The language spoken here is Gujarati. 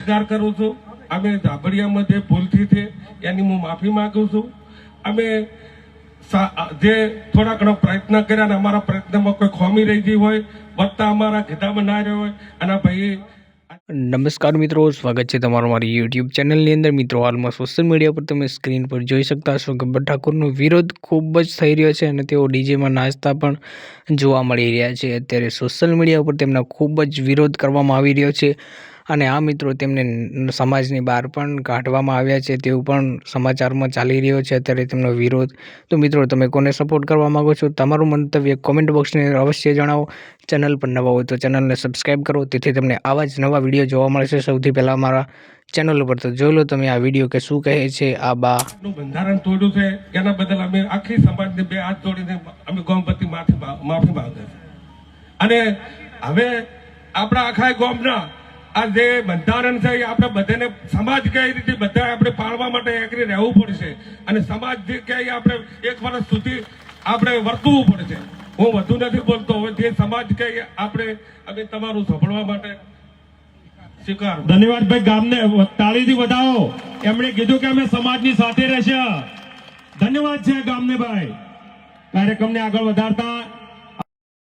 સ્વીકાર કરું છું. અમે ધાબડિયામાં જે ભૂલથી છે એની હું માફી માંગુ છું. અમે જે થોડા ઘણો પ્રયત્ન કર્યા અને અમારા પ્રયત્નમાં કોઈ ખોમી રહી ગઈ હોય, વત્તા અમારા ગીધામાં ના રહ્યો હોય અને ભાઈ. નમસ્કાર મિત્રો, સ્વાગત છે તમારું મારી યુટ્યુબ ચેનલની અંદર. મિત્રો, હાલમાં સોશિયલ મીડિયા પર તમે સ્ક્રીન પર જોઈ શકતા હશો ગબ્બર ઠાકોરનો વિરોધ ખૂબ જ થઈ રહ્યો છે અને તેઓ ડીજેમાં નાચતા પણ જોવા મળી રહ્યા છે. અત્યારે સોશિયલ મીડિયા ઉપર તેમનો ખૂબ જ વિરોધ કરવામાં આવી રહ્યો છે અને આ મિત્રો તેમને સમાજની બહાર પણ કાઢવામાં આવ્યા છે તેવું પણ સમાચારમાં ચાલી રહ્યો છે અત્યારે તેમનો વિરોધ. તો મિત્રો, તમે કોને સપોર્ટ કરવા માગો છો? તમારું મંતવ્ય કોમેન્ટ બોક્સની અંદર અવશ્ય જણાવો. ચેનલ પર નવા હોય તો ચેનલને સબસ્ક્રાઈબ કરો, તેથી તમને આવા જ નવા વિડીયો જોવા મળશે સૌથી પહેલાં અમારા ચેનલ ઉપર. તો જોઈ લો તમે આ વિડીયો કે શું કહે છે આ બા. બંધારણ તોડ્યું છે એના બદલ અમે આખી સમાજને બે હાથ જોડીને અમે ગોમપતિ માફી માંગે છે. અને હવે આપણા આખા ગામના આ જે બંધારણ છે એ આપણે બધાને સમાજ કઈ રીતે બધા આપણે પાળવા માટે એગ્રી રહેવું પડશે અને સમાજ જે કહે આપણે 1 વર્ષ સુધી આપણે વર્તવું પડશે. હું વધુ નથી બોલતો. હવે જે સમાજ કહે આપણે અમે તમારું સાંભળવા માટે સ્વીકાર. ધન્યવાદ ભાઈ, ગામને તાળીથી વધાવો. એમણે કીધું કે અમે સમાજની સાથે રહેશે. ધન્યવાદ છે ગામને ભાઈ કાર્યક્રમને આગળ વધારતા.